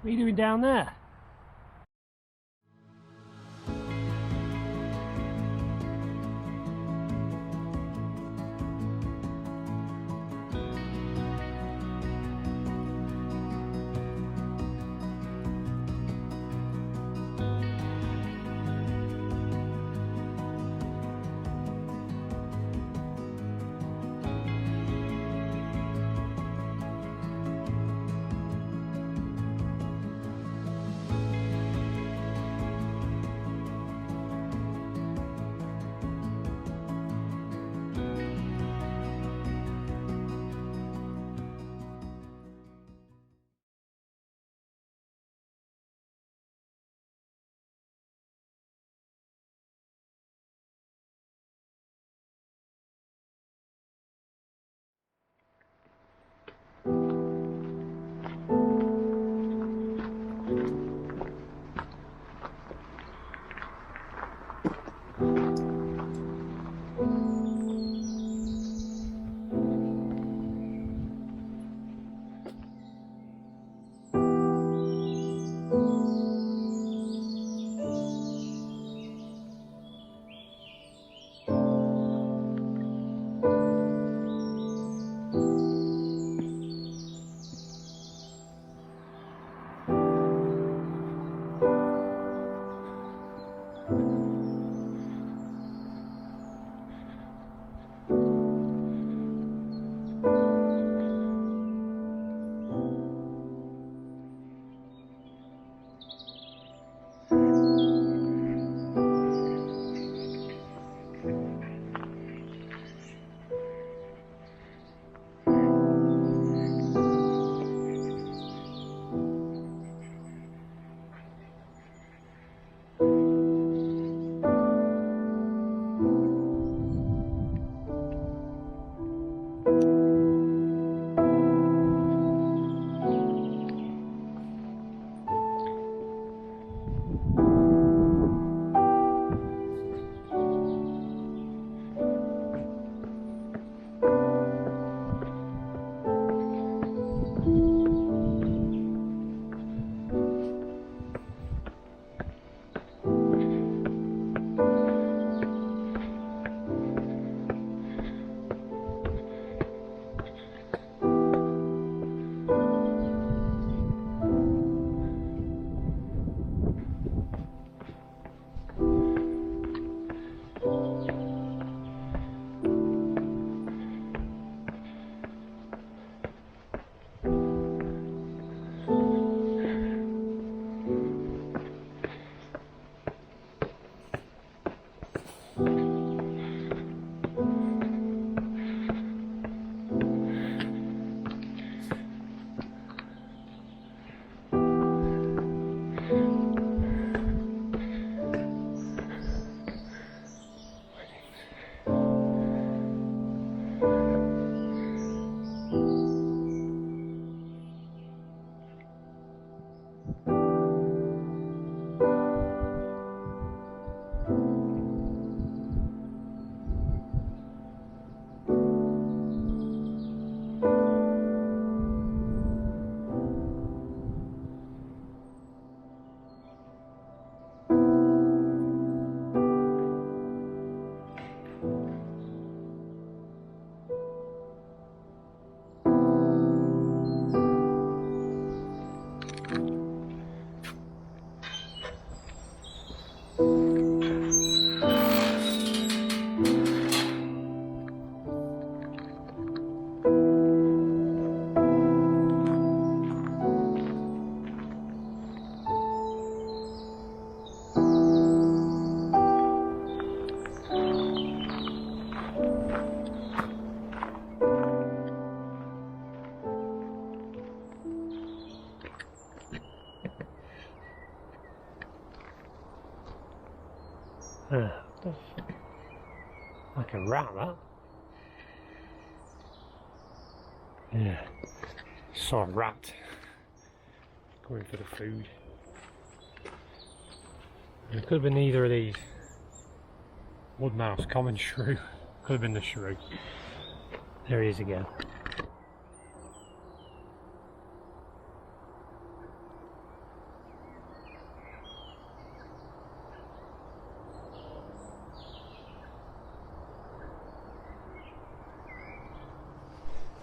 What are you doing down there? Like a rat, that. Yeah, saw a rat going for the food. It could have been either of these. Wood mouse, common shrew. Could have been the shrew. There he is again.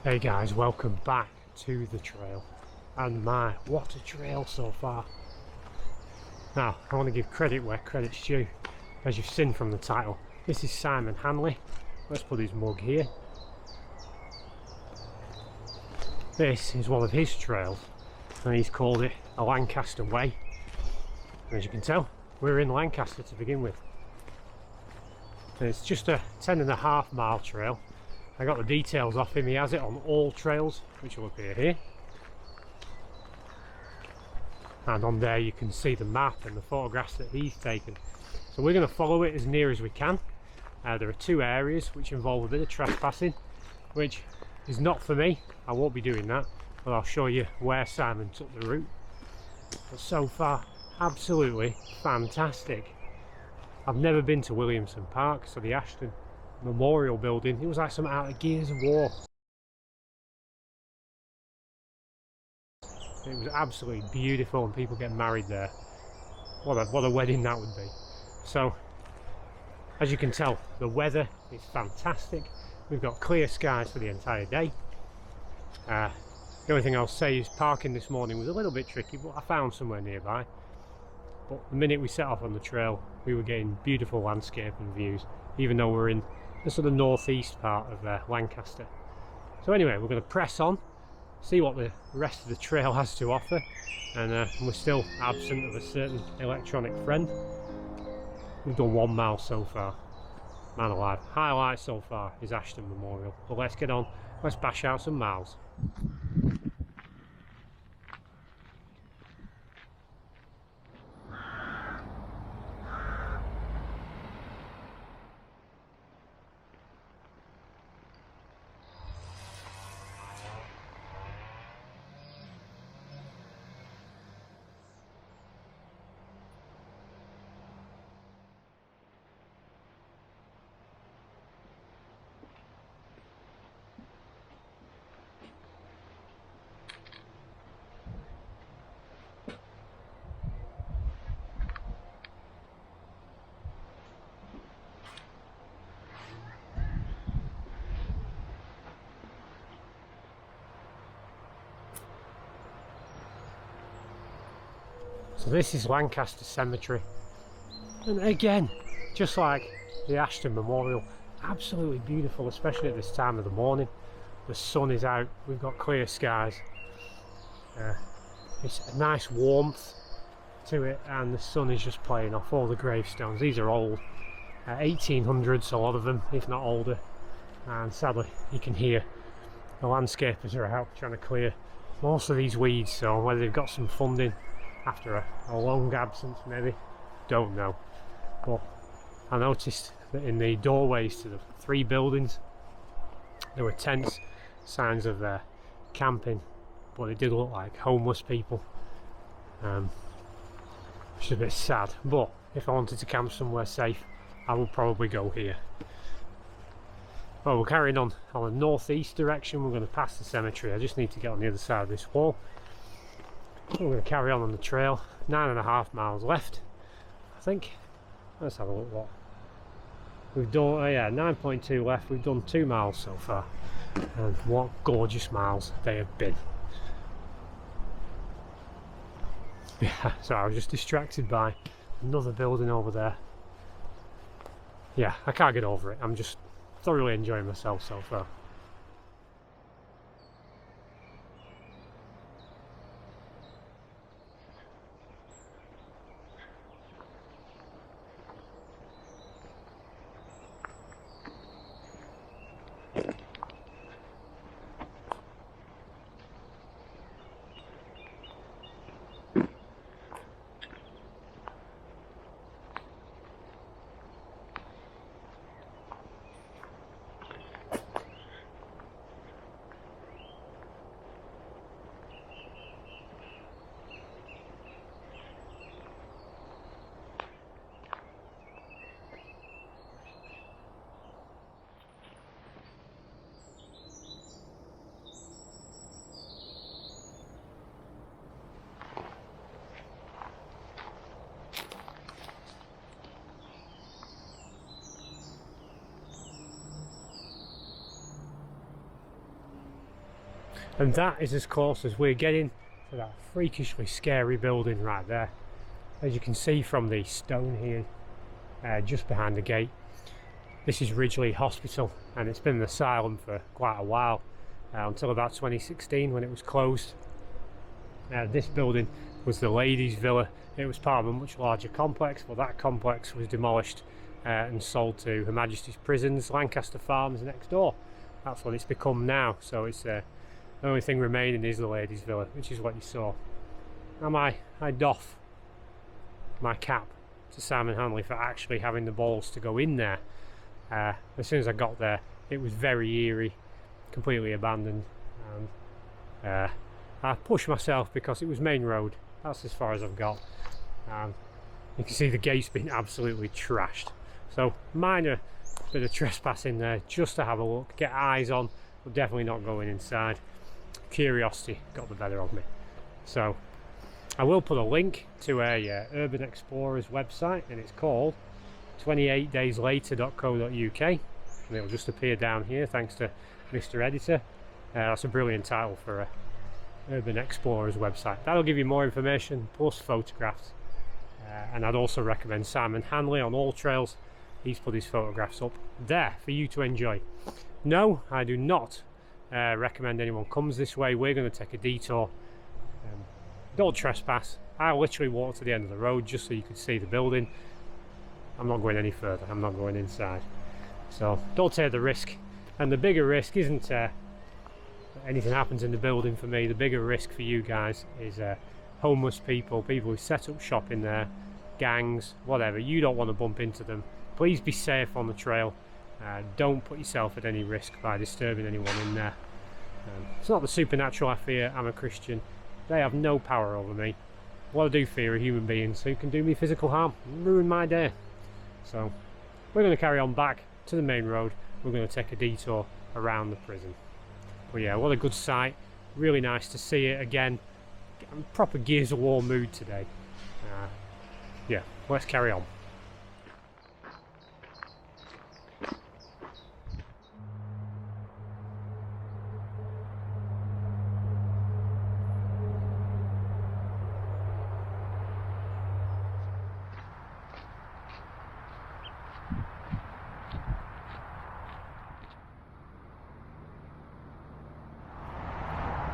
Hey guys, welcome back to the trail. And my, what a trail so far. Now, I want to give credit where credit's due. As you've seen from the title, this is Simon Handley. Let's put his mug here. This is one of his trails, and he's called it a Lancaster Way. And as you can tell, we're in Lancaster to begin with. And it's just a 10.5 mile trail. I got the details off him. He has it on Alltrails, which will appear here. And on there you can see the map and the photographs that he's taken. So we're going to follow it as near as we can. There are two areas which involve a bit of trespassing, which is not for me. I won't be doing that, but I'll show you where Simon took the route. But so far, absolutely fantastic. I've never been to Williamson Park, so the Ashton Memorial Building, it was like some out of Gears of War. It was absolutely beautiful, and people get married there. What a wedding that would be. So, as you can tell, the weather is fantastic. We've got clear skies for the entire day. The only thing I'll say is parking this morning was a little bit tricky, but I found somewhere nearby. But the minute we set off on the trail, we were getting beautiful landscape and views, even though we're in the sort of northeast part of Lancaster. So anyway, we're going to press on, see what the rest of the trail has to offer, and we're still absent of a certain electronic friend. We've done 1 mile so far. Man alive. Highlight so far is Ashton Memorial. But let's get on, let's bash out some miles. So this is Lancaster Cemetery, and again, just like the Ashton Memorial, absolutely beautiful, especially at this time of the morning. The sun is out, we've got clear skies, it's a nice warmth to it, and the sun is just playing off all the gravestones. These are old, 1800s, a lot of them, if not older, and sadly you can hear the landscapers are out trying to clear most of these weeds, so whether they've got some funding after a long absence, maybe, don't know. But I noticed that in the doorways to the 3 buildings there were tents, signs of camping, but it did look like homeless people, which is a bit sad. But if I wanted to camp somewhere safe, I would probably go here. Well, we're carrying on the northeast direction. We're going to pass the cemetery. I just need to get on the other side of this wall. We're going to carry on the trail. 9.5 miles left, I think. Let's have a look what we've done. Oh yeah, 9.2 left. We've done 2 miles so far, and what gorgeous miles they have been. Yeah, so I was just distracted by another building over there. Yeah, I can't get over it. I'm just thoroughly enjoying myself so far. And that is as close as we're getting to that freakishly scary building right there. As you can see from the stone here, just behind the gate, this is Ridgely Hospital, and it's been an asylum for quite a while, until about 2016 when it was closed. This building was the ladies' villa. It was part of a much larger complex, but that complex was demolished and sold to Her Majesty's Prisons, Lancaster Farms next door. That's what it's become now. So it's the only thing remaining is the ladies' villa, which is what you saw. Now I doff my cap to Simon Handley for actually having the balls to go in there. As soon as I got there, it was very eerie, completely abandoned, and I pushed myself because it was main road. That's as far as I've got. You can see the gate's been absolutely trashed. So minor bit of trespassing there just to have a look, get eyes on, but definitely not going inside. Curiosity got the better of me. So I will put a link to a Urban Explorer's website, and it's called 28dayslater.co.uk, and it'll just appear down here thanks to Mr. Editor. That's a brilliant title for a Urban Explorer's website. That'll give you more information plus photographs, and I'd also recommend Simon Handley on Alltrails. He's put his photographs up there for you to enjoy. No, I do not recommend anyone comes this way. We're going to take a detour. Don't trespass. I literally walked to the end of the road just so you could see the building. I'm not going any further. I'm not going inside. So don't take the risk. And the bigger risk isn't that anything happens in the building for me. The bigger risk for you guys is homeless people, people who set up shop in there, gangs, whatever. You don't want to bump into them. Please be safe on the trail. Don't put yourself at any risk by disturbing anyone in there. It's not the supernatural I fear. I'm a Christian. They have no power over me. What I do fear are human beings who can do me physical harm and ruin my day. So we're going to carry on back to the main road. We're going to take a detour around the prison. But yeah, what a good sight. Really nice to see it again. I'm in proper Gears of War mood today. Yeah, let's carry on.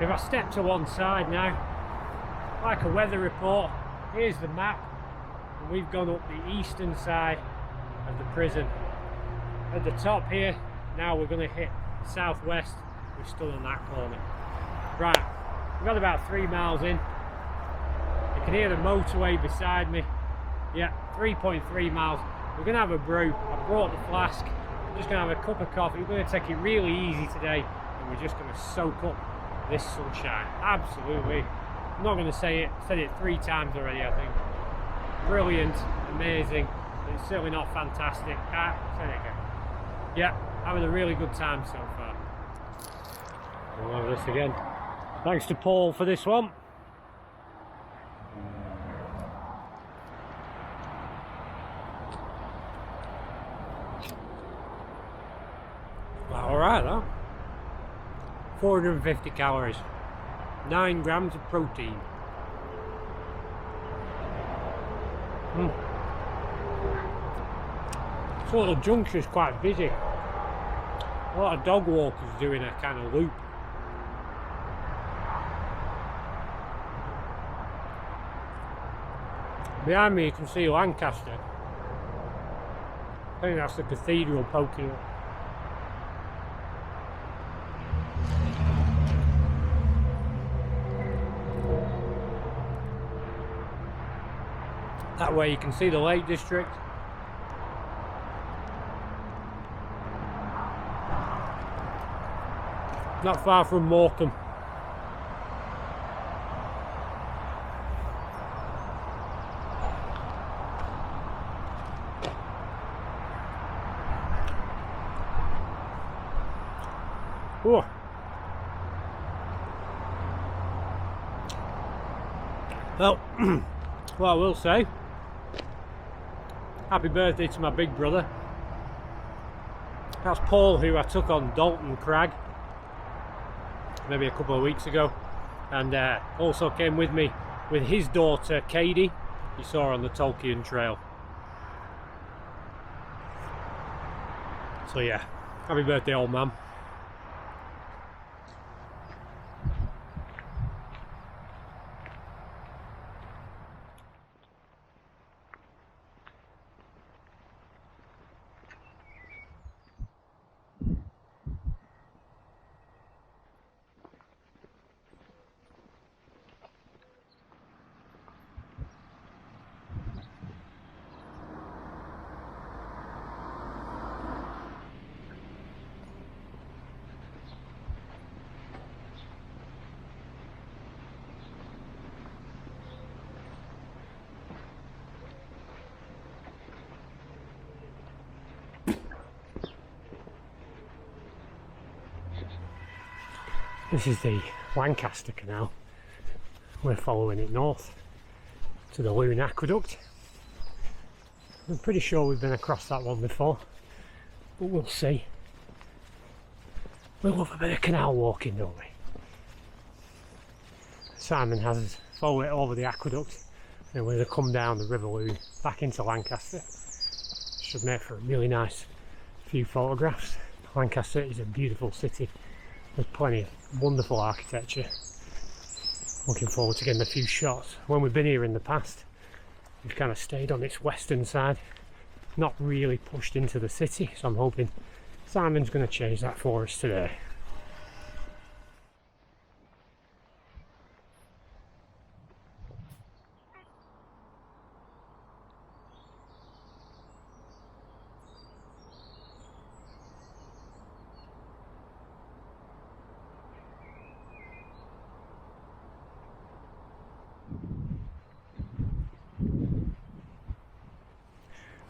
If I step to one side now, like a weather report, here's the map, and we've gone up the eastern side of the prison. At the top here, now we're going to hit southwest. We're still on that corner. Right, we've got about 3 miles in. You can hear the motorway beside me. Yeah, 3.3 miles. We're going to have a brew. I brought the flask. We're just going to have a cup of coffee. We're going to take it really easy today, and we're just going to soak up this sunshine. Absolutely. I'm not going to say it. I said it 3 times already, I think. Brilliant, amazing. But it's certainly not fantastic. Say it again. Yeah, having a really good time so far. We'll have this again. Thanks to Paul for this one. Alright, though. 450 calories, 9 grams of protein. This little junction's quite busy. A lot of dog walkers doing a kind of loop. Behind me you can see Lancaster. I think that's the cathedral poking up. That way you can see the Lake District. Not far from Morecambe. Oh. Well, what I will say, happy birthday to my big brother. That's Paul, who I took on Dalton Crag. maybe a couple of weeks ago, and also came with me with his daughter Katie. You saw her on the Tolkien Trail. So yeah, happy birthday, old man. This is the Lancaster Canal. We're following it north to the Loon Aqueduct. I'm pretty sure we've been across that one before, but we'll see. We love a bit of canal walking, don't we? Simon has us follow it over the aqueduct, and we're going to come down the River Loon back into Lancaster. Should make for a really nice few photographs. Lancaster is a beautiful city. There's plenty of wonderful architecture. Looking forward to getting a few shots. When we've been here in the past, we've kind of stayed on its western side, not really pushed into the city, so I'm hoping Simon's going to change that for us today.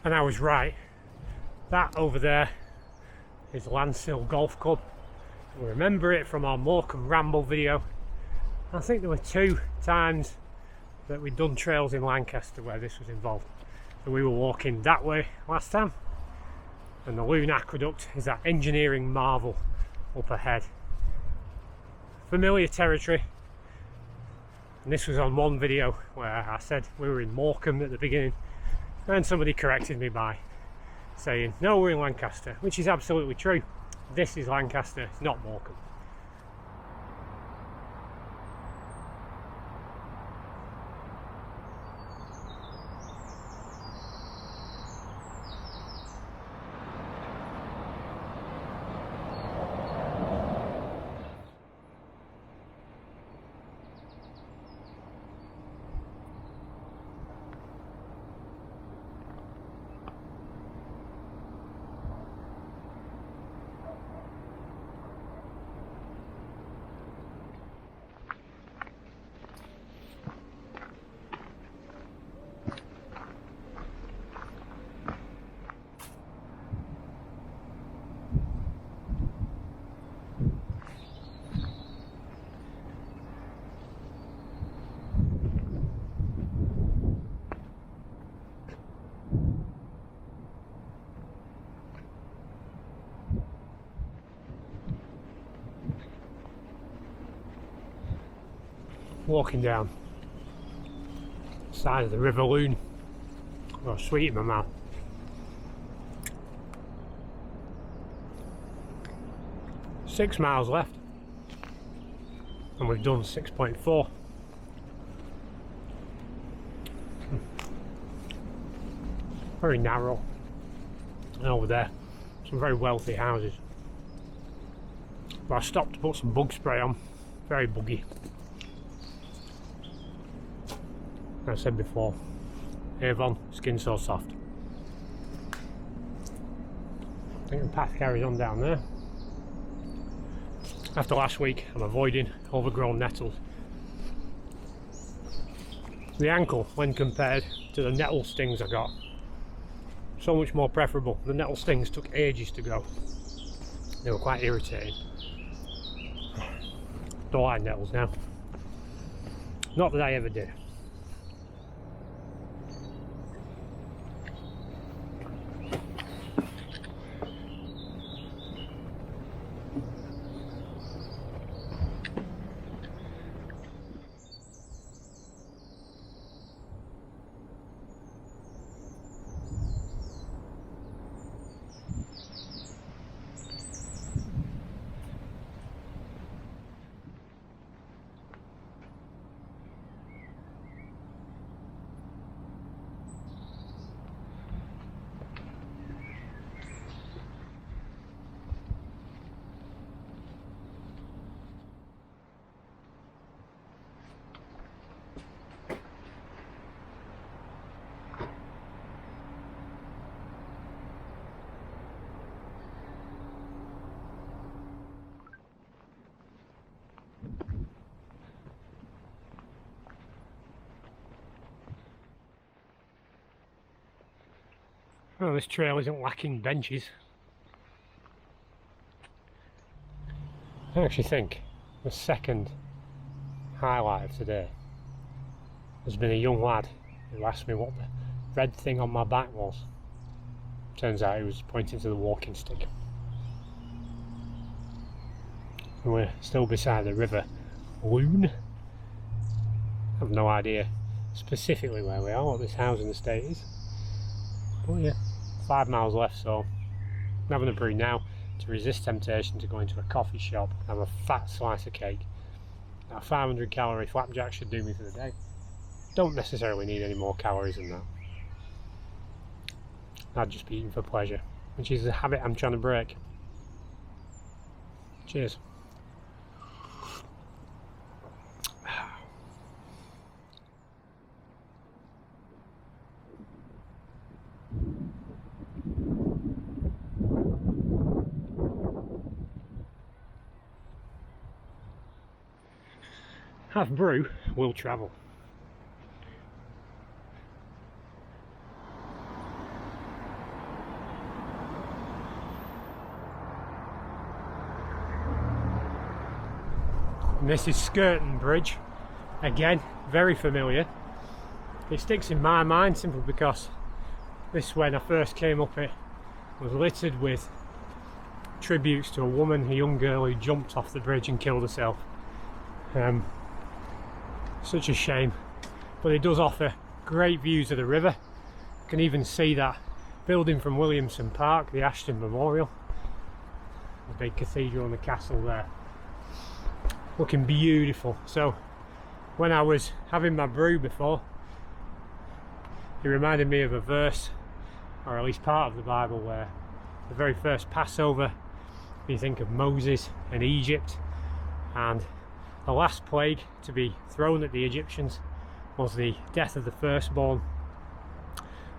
And I was right, that over there is Lancaster Golf Club. We remember it from our Morecambe Ramble video. I think there were 2 times that we'd done trails in Lancaster where this was involved. So we were walking that way last time, and the Loon Aqueduct is that engineering marvel up ahead. Familiar territory, and this was on one video where I said we were in Morecambe at the beginning, and somebody corrected me by saying no, we're in Lancaster, which is absolutely true. This is Lancaster, it's not Morecambe. Walking down the side of the River Loon. Oh, sweet in my mouth. Six miles left, and we've done 6.4. Very narrow, and over there some very wealthy houses. But I stopped to put some bug spray on. Very buggy. As I said before, Avon, skin so soft. I think the path carries on down there. After last week, I'm avoiding overgrown nettles. The ankle, when compared to the nettle stings I got, so much more preferable. The nettle stings took ages to go. They were quite irritating. Don't like nettles now. Not that I ever did. Well, this trail isn't lacking benches. I actually think the second highlight of today has been a young lad who asked me what the red thing on my back was. Turns out he was pointing to the walking stick. And we're still beside the river Loon. I have no idea specifically where we are, what this housing estate is. But yeah, 5 miles left, so I'm having a brew now to resist temptation to go into a coffee shop and have a fat slice of cake. Now, 500 calorie flapjack should do me for the day. Don't necessarily need any more calories than that. I'd just be eating for pleasure, which is a habit I'm trying to break. Cheers. Have brew, will travel. And this is Skirton Bridge, again, very familiar. It sticks in my mind simply because this, when I first came up it, was littered with tributes to a woman, a young girl who jumped off the bridge and killed herself. Such a shame, but it does offer great views of the river. You can even see that building from Williamson Park, the Ashton Memorial, the big cathedral and the castle there, looking beautiful. So when I was having my brew before, it reminded me of a verse, or at least part of the Bible, where the very first Passover, you think of Moses and Egypt, and the last plague to be thrown at the Egyptians was the death of the firstborn.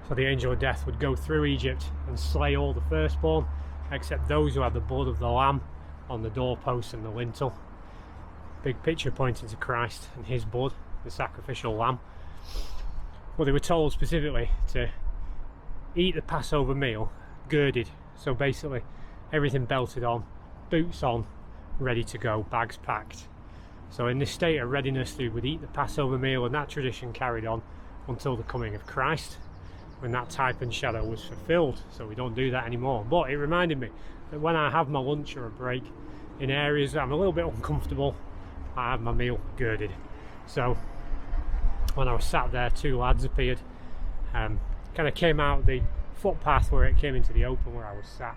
So the angel of death would go through Egypt and slay all the firstborn except those who had the blood of the lamb on the doorpost and the lintel. Big picture pointing to Christ and his blood, the sacrificial lamb. Well, they were told specifically to eat the Passover meal girded, so basically everything belted on, boots on, ready to go, bags packed. So in this state of readiness, they would eat the Passover meal, and that tradition carried on until the coming of Christ, when that type and shadow was fulfilled. So we don't do that anymore. But it reminded me that when I have my lunch or a break in areas that I'm a little bit uncomfortable, I have my meal girded. So when I was sat there, 2 lads appeared, kind of came out the footpath where it came into the open where I was sat,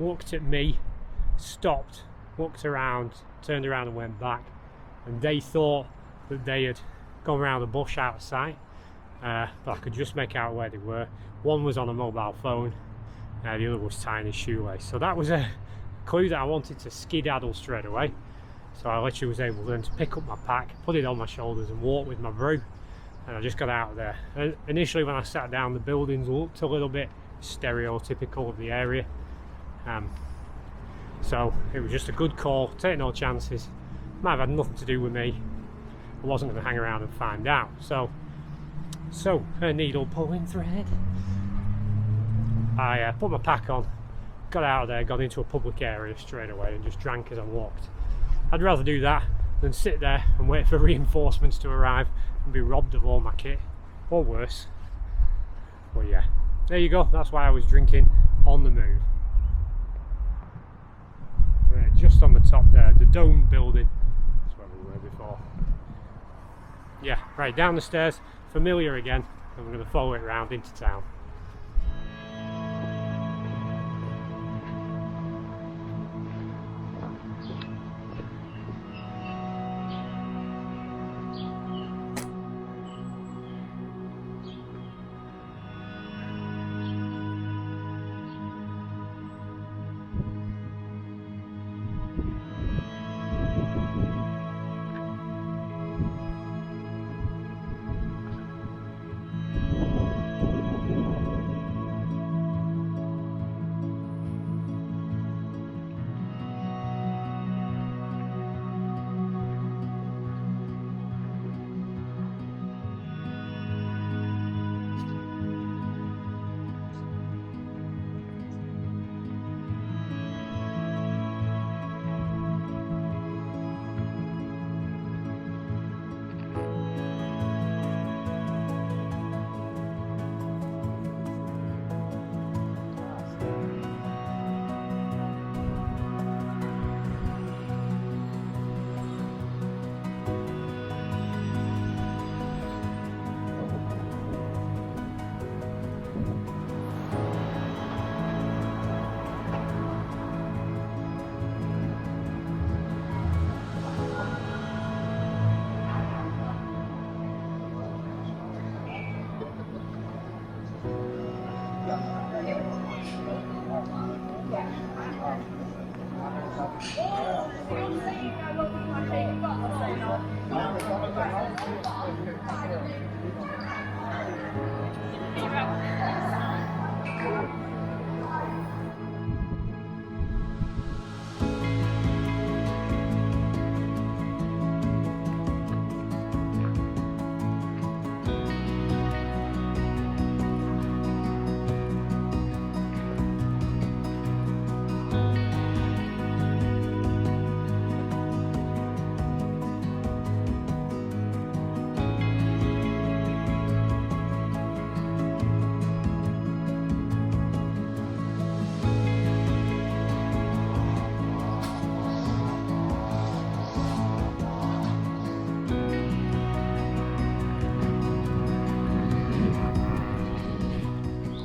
looked at me, stopped, looked around, turned around and went back. And they thought that they had gone around a bush out of sight, but I could just make out where they were. One was on a mobile phone, the other was tying his shoelace. So that was a clue that I wanted to skedaddle straight away. So I literally was able then to pick up my pack, put it on my shoulders and walk with my brew. And I just got out of there. And initially when I sat down, the buildings looked a little bit stereotypical of the area. So it was just a good call, take no chances. Might have had nothing to do with me. I wasn't going to hang around and find out. So a needle pulling thread. I put my pack on, got out of there, got into a public area straight away and just drank as I walked. I'd rather do that than sit there and wait for reinforcements to arrive and be robbed of all my kit, or worse. Well, yeah, there you go. That's why I was drinking on the move. Just on the top there, the dome building. Before. Yeah, right, down the stairs, familiar again, and we're going to follow it round into town.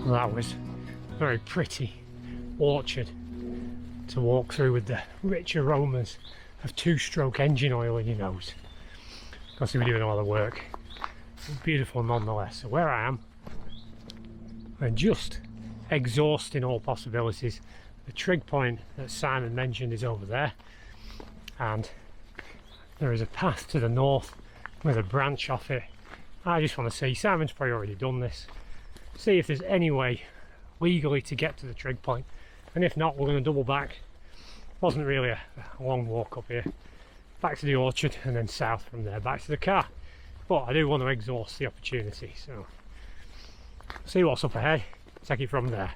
Well, that was a very pretty orchard to walk through with the rich aromas of two-stroke engine oil in your nose. Because we were doing all the work. Beautiful nonetheless. So where I am, we're just exhausting all possibilities. The trig point that Simon mentioned is over there, and there is a path to the north with a branch off it. I just want to see, Simon's probably already done this, see if there's any way legally to get to the trig point, and if not, we're going to double back. Wasn't really a long walk up here, back to the orchard and then south from there back to the car, but I do want to exhaust the opportunity, so see what's up ahead, take it from there.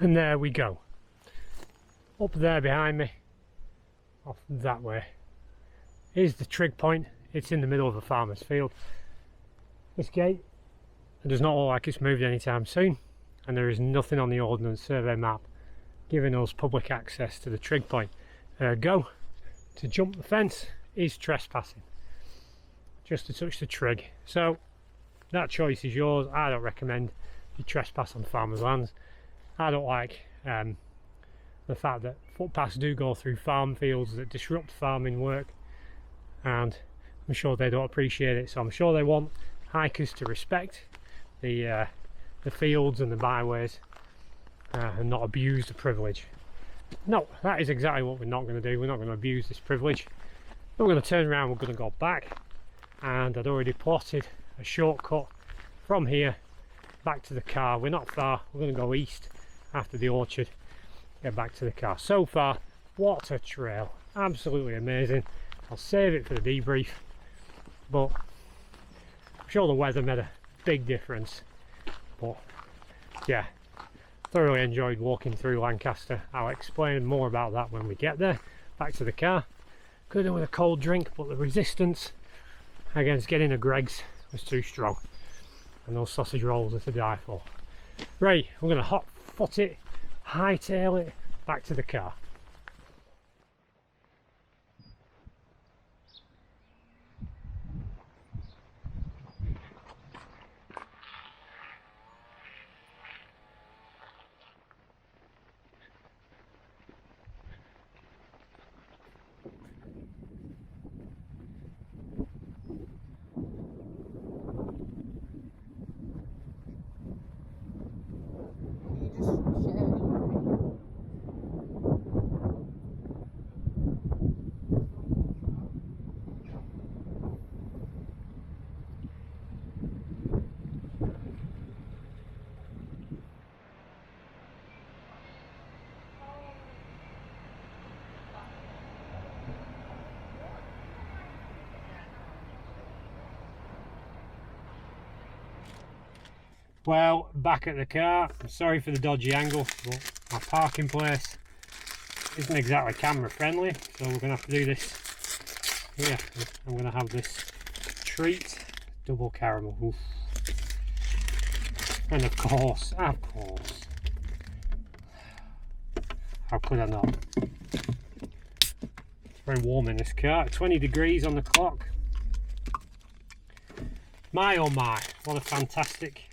And there we go. Up there behind me, off that way, is the trig point. It's in the middle of a farmer's field. This gate, it does not look like it's moved anytime soon, and there is nothing on the Ordnance Survey map giving us public access to the trig point. Ergo, to jump the fence is trespassing, just to touch the trig. So that choice is yours. I don't recommend you trespass on farmers' lands. I don't like the fact that footpaths do go through farm fields that disrupt farming work, and I'm sure they don't appreciate it. So I'm sure they want hikers to respect the fields and the byways and not abuse the privilege. No, that is exactly what we're not going to do. We're not going to abuse this privilege. We're going to turn around, we're going to go back, and I'd already plotted a shortcut from here back to the car. We're not far, we're going to go east after the orchard, get back to the car. So far, what a trail, absolutely amazing. I'll save it for the debrief, but I'm sure the weather made a big difference. But yeah, thoroughly enjoyed walking through Lancaster. I'll explain more about that when we get there. Back to the car. Could have done with a cold drink, but the resistance against getting a Greggs was too strong, and those sausage rolls are to die for. Right, we're going to hot foot it, hightail it back to the car. Well, back at the car. I'm sorry for the dodgy angle, but my parking place isn't exactly camera friendly, so we're going to have to do this. Yeah, I'm going to have this treat, double caramel. Oof. And of course, how could I not? It's very warm in this car, 20 degrees on the clock. My oh my, what a fantastic.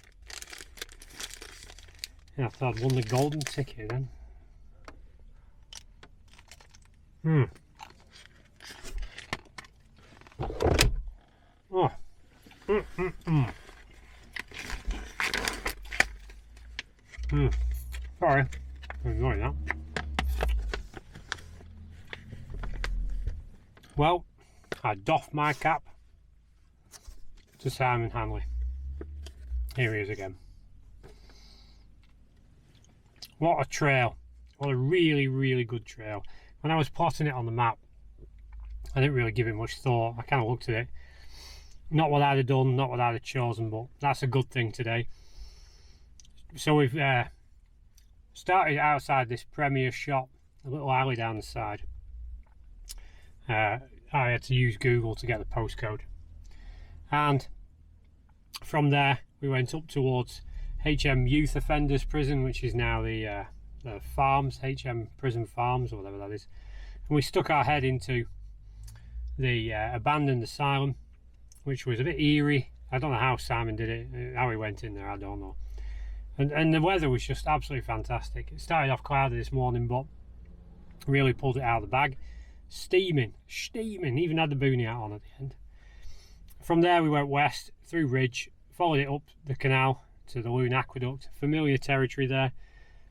Yeah, I thought I'd won the golden ticket then. Oh. Sorry, I'm enjoying that. Well, I doff my cap to Simon Handley. Here he is again. What a trail. What a really, really good trail. When I was plotting it on the map, I didn't really give it much thought. I kind of looked at it. Not what I'd have done, not what I'd have chosen, but that's a good thing today. So we've started outside this Premier shop, a little alley down the side. I had to use Google to get the postcode. And from there, we went up towards HM Youth Offenders Prison, which is now the Farms, HM Prison Farms, or whatever that is. And we stuck our head into the abandoned asylum, which was a bit eerie. I don't know how Simon did it, how he went in there, I don't know. And the weather was just absolutely fantastic. It started off cloudy this morning, but really pulled it out of the bag. Steaming, even had the boonie hat on at the end. From there we went west through Ridge, followed it up the canal to the Loon Aqueduct, familiar territory there,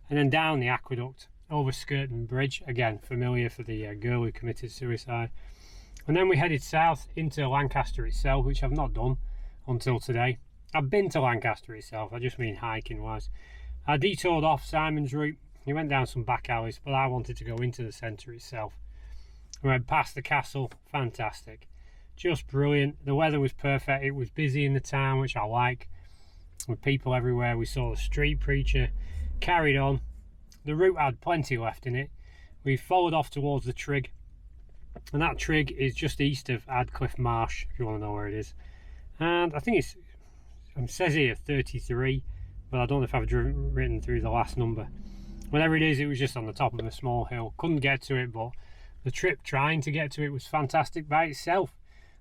and then down the aqueduct over Skirton Bridge, again familiar for the girl who committed suicide. And then we headed south into Lancaster itself, which I've not done until today. I've been to Lancaster itself, I just mean hiking wise. I detoured off Simon's route. He went down some back alleys, but I wanted to go into the centre itself. We went past the castle, fantastic, just brilliant. The weather was perfect, it was busy in the town, which I like, with people everywhere. We saw the street preacher, carried on. The route had plenty left in it. We followed off towards the Trig, and that Trig is just east of Adcliffe Marsh, if you want to know where it is. And I think it says here 33, but I don't know if I've written through the last number. Whatever it is, it was just on the top of a small hill. Couldn't get to it, but the trip trying to get to it was fantastic by itself.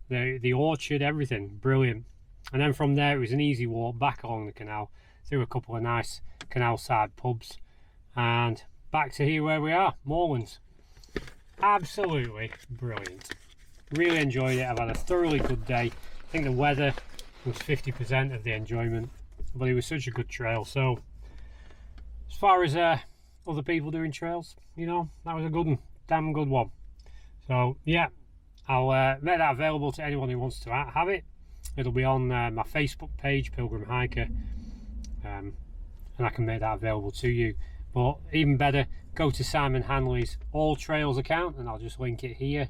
The orchard, everything, brilliant. And then from there it was an easy walk back along the canal, through a couple of nice canal side pubs, and back to here where we are, Moorlands. Absolutely brilliant. Really enjoyed it. I've had a thoroughly good day. I think the weather was 50% of the enjoyment, but it was such a good trail. So as far as other people doing trails, you know, that was a good one, damn good one. So yeah, I'll make that available to anyone who wants to have it. It'll be on my Facebook page, Pilgrim Hiker, and I can make that available to you. But even better, go to Simon Handley's Alltrails account, and I'll just link it here.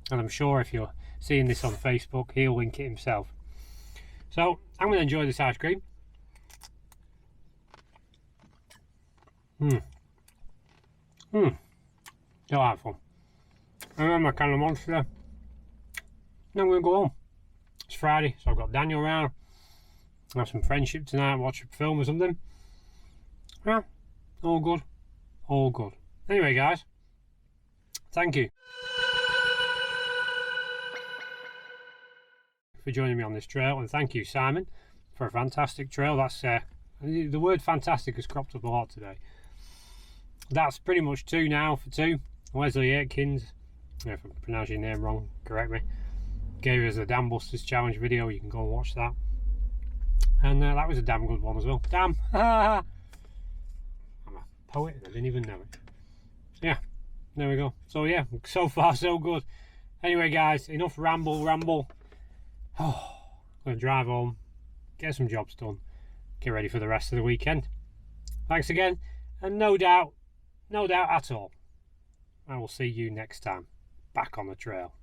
And I'm sure if you're seeing this on Facebook, he'll link it himself. So I'm going to enjoy this ice cream. Delightful. And then my can of Monster. Then I'm going to go home. It's Friday, so I've got Daniel around. Have some friendship tonight, watch a film or something. Yeah, all good. All good. Anyway, guys, thank you for joining me on this trail, and thank you, Simon, for a fantastic trail. That's the word fantastic has cropped up a lot today. That's pretty much two now for two. Wesley Atkins, if I pronounce your name wrong, correct me, gave us a Dam Busters Challenge video. You can go and watch that. And that was a damn good one as well. Damn! I'm a poet and I didn't even know it. Yeah, there we go. So yeah, so far so good. Anyway, guys, enough ramble. Oh, I'm going to drive home, get some jobs done, get ready for the rest of the weekend. Thanks again, and no doubt at all, I will see you next time, back on the trail.